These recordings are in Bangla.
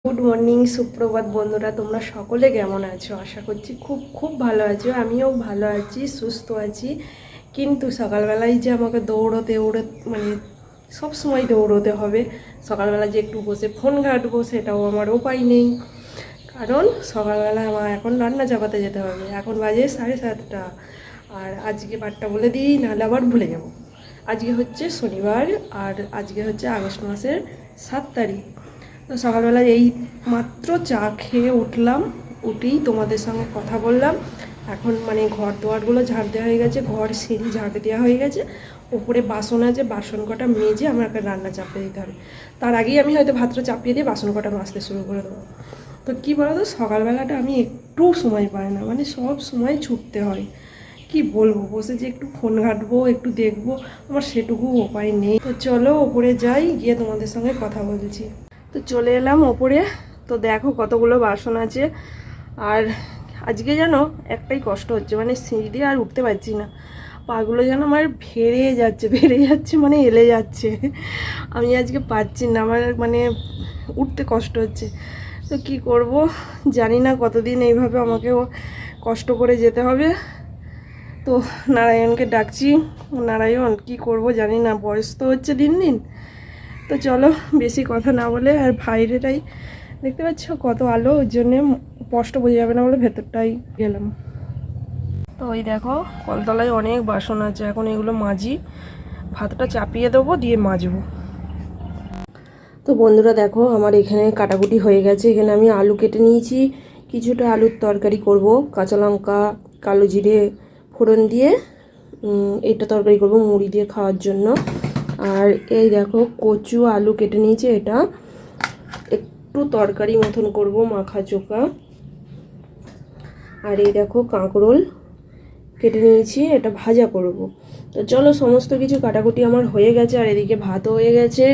গুড মর্নিং, সুপ্রভাত বন্ধুরা। তোমরা সকলে কেমন আছো? আশা করছি খুব খুব ভালো আছো। আমিও ভালো আছি, সুস্থ আছি। কিন্তু সকালবেলায় যে আমাকে দৌড়তে মানে সব সময় দৌড়তে হবে, সকালবেলা যে একটু বসে ফোন ঘাঁটবো সেটাও আমার উপায় নেই। কারণ সকালবেলা আমার এখন রান্না চাপাতে যেতে হবে। এখন বাজে 7:30। আর আজকে বারটা বলে দিই, নাহলে আবার ভুলে যাব। আজকে হচ্ছে শনিবার, আর আজকে হচ্ছে আগস্ট মাসের 7 তারিখ। তো সকালবেলা এই মাত্র চা খেয়ে উঠলাম, উঠেই তোমাদের সঙ্গে কথা বললাম। এখন মানে ঘর দোয়ারগুলো ঝাড় দেওয়া হয়ে গেছে, ঘর সিঁড়ি ঝাড় দেওয়া হয়ে গেছে। উপরে বাসন আছে, বাসন কটা মেজে আমার একটা রান্না চাপিয়ে দিতে হবে। তার আগেই আমি হয়তো ভাতটা চাপিয়ে দিয়ে বাসন কটা মাজতে শুরু করে দেবো। তো কী বলো তো, সকালবেলাটা আমি একটু সময় পাই না, মানে সব সময় ছুটতে হয়। কি বলবো, বসে যে একটু ফোন ঘাঁটবো, একটু দেখবো, আমার সেটুকু উপায় নেই। তো চলো ওপরে যাই, গিয়ে তোমাদের সঙ্গে কথা বলছি। তো চলে এলাম ওপরে। তো দেখো কতগুলো বাসন আছে। আর আজকে যেন একটাই কষ্ট হচ্ছে, মানে সিঁড়ি দিয়ে আর উঠতে পারছি না। পাগুলো যেন আমার ভেড়ে যাচ্ছে, মানে এলে যাচ্ছে। আমি আজকে পারছি না, আমার মানে উঠতে কষ্ট হচ্ছে। তো কি করব জানি না, কতদিন এইভাবে আমাকেও কষ্ট করে যেতে হবে। তো নারায়ণকে ডাকছি। নারায়ণ, কি করব জানি না, বয়স তো হচ্ছে দিন দিন। তো চলো বেশি কথা না বলে, আর বাইরেটাই দেখতে পাচ্ছ কত আলো, ওর জন্যে স্পষ্ট বোঝা যাবে না বলে ভেতরটাই গেলাম। তো ওই দেখো কলতলায় অনেক বাসন আছে, এখন এগুলো মাজি, ভাতটা চাপিয়ে দেবো, দিয়ে মাজবো। তো বন্ধুরা দেখো, আমার এখানে কাটাকুটি হয়ে গেছে। এখানে আমি আলু কেটে নিয়েছি, কিছুটা আলুর তরকারি করব, কাঁচা লঙ্কা কালো জিরে ফোড়ন দিয়ে এটা তরকারি করব মুড়ি দিয়ে খাওয়ার জন্য। আর এই দেখো কচু আলু কেটে নিয়েছি, এটা একটু তরকারি মতন করব, মাখা চোখা। আর এই দেখো কাঁকরোল কেটে নিয়েছি, এটা ভাজা করব। তো চলো সমস্ত কিছু কাটাকুটি আমার হয়ে গেছে, আর এদিকে ভাতও হয়ে গেছে।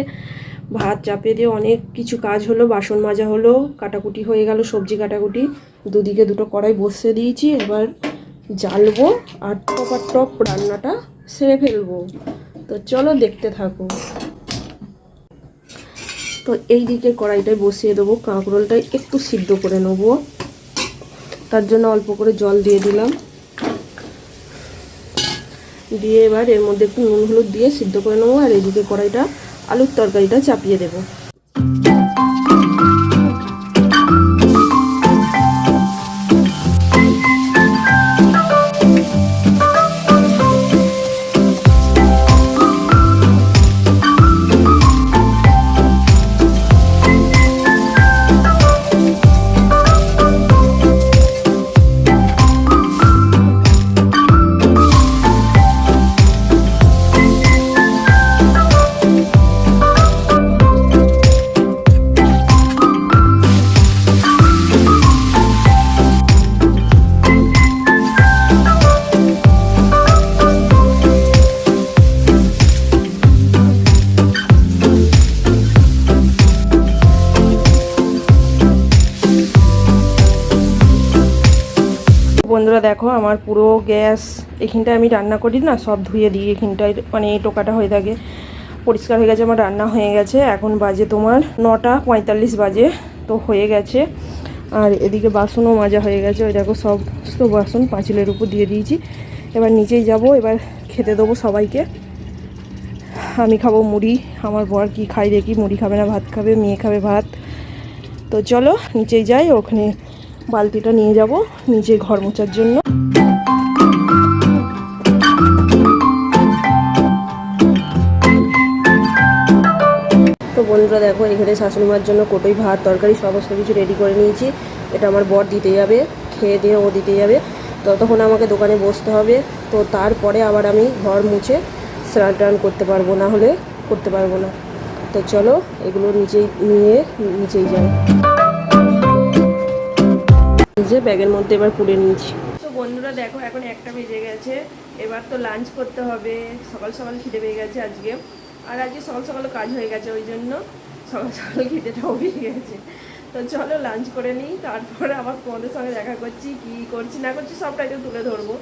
ভাত চাপিয়ে দিয়ে অনেক কিছু কাজ হলো, বাসন মাজা হলো, কাটাকুটি হয়ে গেল, সবজি কাটাকুটি। দুদিকে দুটো কড়াই বসিয়ে দিয়েছি, এবার জ্বালবো আর টপ রান্নাটা সেরে ফেলবো। তো চলো দেখতে থাকো। তো এই দিকে কড়াইটায় বসিয়ে দেবো, কাঁকরোলটাই একটু সিদ্ধ করে নেবো। তার জন্য অল্প করে জল দিয়ে দিলাম, দিয়ে এবার এর মধ্যে একটু নুন হলুদ দিয়ে সিদ্ধ করে নেবো। আর এইদিকে কড়াইটা আলুর তরকারিটা চাপিয়ে দেবো। বন্ধুরা দেখো, আমার পুরো গ্যাস এখানটায় আমি রান্না করি না, সব ধুয়ে দিই এখানটায়, মানে এই টোকাটা হয়ে থাকে, পরিষ্কার হয়ে গেছে। আমার রান্না হয়ে গেছে, এখন বাজে তোমার 9:45 বাজে। তো হয়ে গেছে। আর এদিকে বাসনও মাজা হয়ে গেছে, ওই দেখো সমস্ত বাসন পাঁচিলের উপর দিয়ে দিয়েছি। এবার নিচেই যাব, এবার খেতে দেবো সবাইকে। আমি খাবো মুড়ি, আমার বর কি খাই দেখি, মুড়ি খাবে না ভাত খাবে, মেয়ে খাবে ভাত। তো চলো নিচেই যাই, ওখানে বালতিটা নিয়ে যাব নিচে ঘর মোছার জন্য। তো বন্ধুরা দেখো, এখানে শাশুড়িমার জন্য কোটোই ভাত তরকারি সমস্ত কিছু রেডি করে নিয়েছি। এটা আমার বর দিতে যাবে, খেয়ে দিয়ে ও দিতে যাবে। ততক্ষণ আমাকে দোকানে বসতে হবে। তো তারপরে আবার আমি ঘর মুছে স্নান টান করতে পারবো, না হলে করতে পারবো না। তো চলো এগুলো নিচেই যাই। যে ব্যাগের মধ্যে এবার পুড়ে নিয়েছি। তো বন্ধুরা দেখো, এখন 1টা বেজে গেছে। এবার তো লাঞ্চ করতে হবে। সকাল সকাল খিদে পেয়ে গেছে আজকে, আর আজকে সকাল সকাল কাজ হয়ে গেছে, ওই জন্য সকাল সকাল খিদেটাও পেয়ে গেছে। তো চলো লাঞ্চ করে নিই, তারপরে আবার তোমাদের সঙ্গে দেখা করছি, কি করছি না করছি সবটাই তো তুলে ধরবো।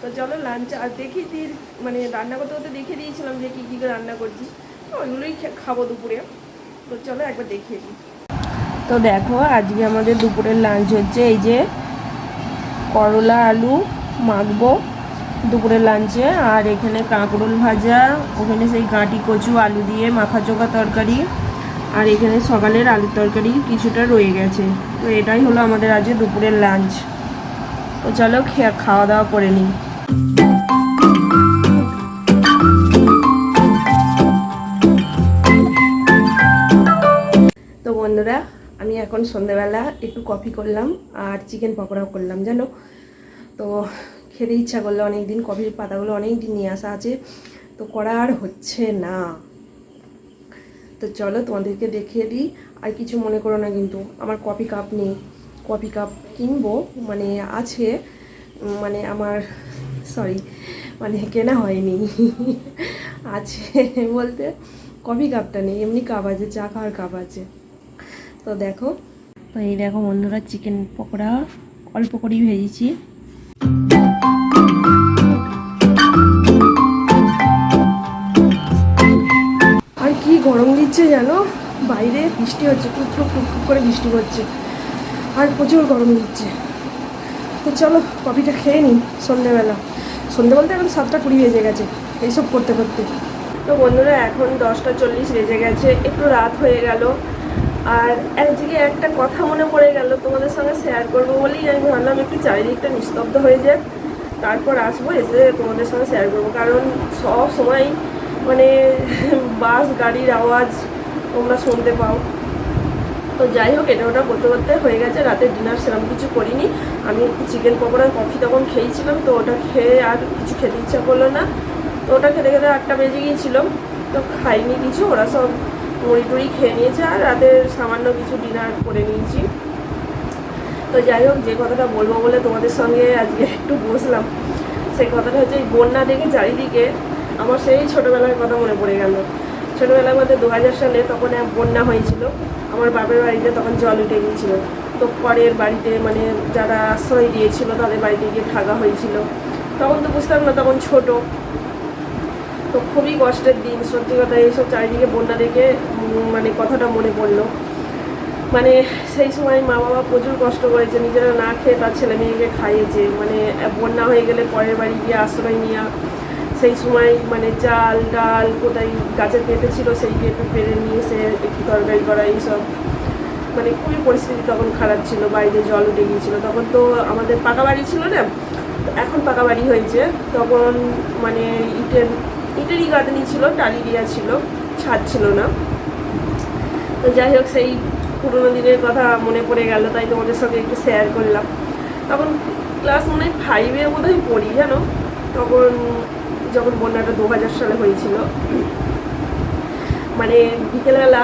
তো চলো লাঞ্চ আর মানে রান্না করতে করতে দেখিয়ে দিয়েছিলাম যে কী রান্না করছি, ওইগুলোই খাবো দুপুরে। তো চলো একবার দেখিয়ে দিই। তো দেখো আজকে আমাদের দুপুরের লাঞ্চ হচ্ছে এই যে করলা আলু মাখবো দুপুরের লাঞ্চে, আর এখানে কাঁকরোল ভাজা, ওখানে সেই গাঁটি কচু আলু দিয়ে মাখা চোখা তরকারি, আর এখানে সকালের আলুর তরকারি কিছুটা রয়ে গেছে। তো এটাই হলো আমাদের আজকে দুপুরের লাঞ্চ। তো চলো খাওয়া দাওয়া করে নিই। তো বন্ধুরা, আমি এখন সন্ধ্যেবেলা একটু কফি করলাম আর চিকেন পকোড়াও করলাম জানো। তো খেতে ইচ্ছা করলো, অনেকদিন কফির পাতাগুলো অনেকদিন নিয়ে আসা আছে, তো করা আর হচ্ছে না। তো চলো তোমাদেরকে দেখিয়ে দিই। আর কিছু মনে করো না কিন্তু, আমার কফি কাপ নেই, কফি কাপ কিনবো, মানে আছে, মানে আমার সরি মানে কেনা হয়নি আছে বলতে কফি কাপটা নেই, এমনি কাপ আছে, চা খাওয়ার কাপ আছে। তো দেখো, তো এই দেখো বন্ধুরা, চিকেন পকোড়া অল্প করেই ভেজেছি। আর কি গরম দিচ্ছে জানো, বাইরে বৃষ্টি হচ্ছে, টুকটুক টুকটুক করে বৃষ্টি হচ্ছে, আর প্রচুর গরম দিচ্ছে। তো চলো কফিটা খেয়ে নিই। সন্ধে বলতে এখন 7টা 20 বেজে গেছে এইসব করতে করতে। তো বন্ধুরা, এখন 10টা 40 বেজে গেছে, একটু রাত হয়ে গেল। আর একদিকে একটা কথা মনে পড়ে গেল, তোমাদের সঙ্গে শেয়ার করবো বলেই আমি ভাবলাম একটু চারিদিকটা নিস্তব্ধ হয়ে যায়, তারপর আসবো, এসে তোমাদের সঙ্গে শেয়ার করবো। কারণ সব সময় মানে বাস গাড়ির আওয়াজ তোমরা শুনতে পাও। তো যাই হোক, এটা ওটা করতে করতে হয়ে গেছে, রাতের ডিনার সেরকম কিছু করিনি। আমি একটু চিকেন পকোড়া কফি তখন খেয়েছিলাম, তো ওটা খেয়ে আর কিছু খেতে ইচ্ছা করলো না। তো ওটা খেতে খেতে 8টা বেজে গিয়েছিল, তো খাইনি কিছু, ওরা সব মুড়ি টুড়ি খেয়ে নিয়েছে, আর রাতের সামান্য কিছু ডিনার করে নিয়েছি। তো যাই হোক, যে কথাটা বলবো বলে তোমাদের সঙ্গে আজকে একটু বসলাম, সেই কথাটা হচ্ছে এই বন্যা দেখে চারিদিকে আমার সেই ছোটোবেলার কথা মনে পড়ে গেল। ছোটোবেলার মধ্যে 2000 সালে তখন এক বন্যা হয়েছিল আমার বাপের বাড়িতে, তখন জল উঠে গিয়েছিল। তো পরের বাড়িতে মানে যারা আশ্রয় দিয়েছিল তাদের বাড়িতে গিয়ে থাকা হয়েছিল। তখন তো বুঝতাম না, তখন ছোট, তো খুবই কষ্টের দিন সত্যি কথা। এইসব চারিদিকে বন্যা দেখে মানে কথাটা মনে পড়লো। মানে সেই সময় মা বাবা প্রচুর কষ্ট করেছে, নিজেরা না খেয়ে তার ছেলে মেয়েকে খাইয়েছে। মানে বন্যা হয়ে গেলে পরের বাড়ি গিয়ে আশ্রয় নেওয়া, সেই সময় মানে চাল ডাল কোথায় গাছের পেঁপে ছিল সেই পেঁপে পেরে নিয়ে এসে একটু তরকারি করা, এইসব মানে খুবই পরিস্থিতি তখন খারাপ ছিল। বাড়িতে জল উঠে গিয়েছিল, তখন তো আমাদের পাকা বাড়ি ছিল না, এখন পাকা বাড়ি হয়েছে। তখন মানে ইটেরই গাঁথনি ছিল, টালি দেওয়া ছিল, ছাদ ছিল না। তো যাই হোক, সেই পুরোনো দিনের কথা মনে পড়ে গেল, তাই তোমাদের সঙ্গে একটু শেয়ার করলাম। তখন ক্লাস 5-এ বোধহয় পড়ি জানো, তখন যখন বন্যাটা 2000 সালে হয়েছিল। মানে বিকেলবেলা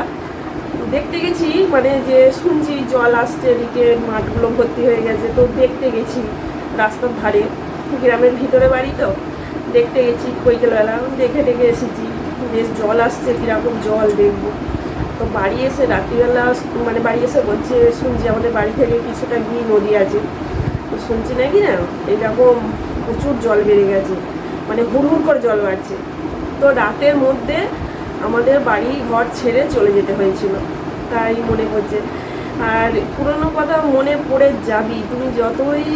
দেখতে গেছি, মানে যে শুনছি জল আসছে, এদিকে মাঠগুলো ভর্তি হয়ে গেছে, তো দেখতে গেছি রাস্তার ধারে, গ্রামের ভিতরে বাড়ি, তো দেখতে গেছি বিকেলবেলা, দেখে এসেছি বেশ জল আসছে, কীরকম জল দেখবো। তো বাড়ি এসে রাত্রিবেলা মানে বাড়ি এসে বলছে, শুনছি আমাদের বাড়ি থেকে কিছুটা গিয়ে নদী আছে, তো শুনছি নাকি না এইরকম প্রচুর জল বেড়ে গেছে, মানে হুড় করে জল বাড়ছে। তো রাতের মধ্যে আমাদের বাড়ি ঘর ছেড়ে চলে যেতে হয়েছিল, তাই মনে পড়ছে। আর পুরনো কথা মনে পড়ে যাবি, তুমি যতই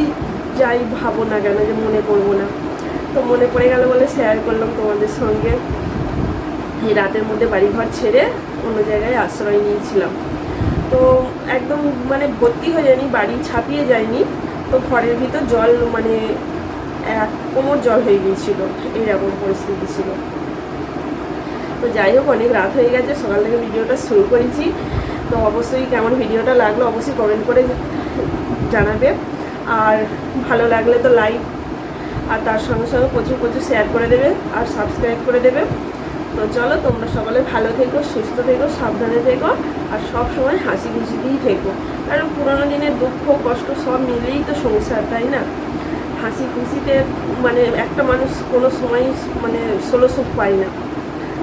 যাই ভাবো না কেন যে মনে করবো না, তো মনে পড়ে গেল বলে শেয়ার করলাম তোমাদের সঙ্গে। এই রাতের মধ্যে বাড়িঘর ছেড়ে অন্য জায়গায় আশ্রয় নিয়েছিলাম। তো একদম মানে ভর্তি হয়ে যায়নি, বাড়ি ছাপিয়ে যায়নি, তো ঘরের ভিতর জল মানে কোমর জল হয়ে গিয়েছিল, এইরকম পরিস্থিতি ছিল। তো যাই হোক, অনেক রাত হয়ে গেছে, সকাল থেকে ভিডিওটা শুরু করেছি। তো অবশ্যই কেমন ভিডিওটা লাগলো অবশ্যই কমেন্ট করে জানাবে, আর ভালো লাগলে তো লাইক, আর তার সঙ্গে সঙ্গে প্রচুর শেয়ার করে দেবে আর সাবস্ক্রাইব করে দেবে। তো চলো, তোমরা সকলে ভালো থেকো, সুস্থ থেকো, সাবধানে থেকো, আর সব সময় হাসি খুশিতেই থেকো। কারণ পুরোনো দিনের দুঃখ কষ্ট সব মিলেই তো সংসার, তাই না? হাসি খুশিতে মানে একটা মানুষ কোনো সময় মানে ষোলো সুখ পায় না।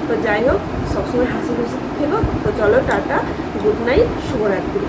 তো যাই হোক, সবসময় হাসি খুশিতে থেকো। তো চলো, টাটা, গুড নাইট, শুভরাত্রি।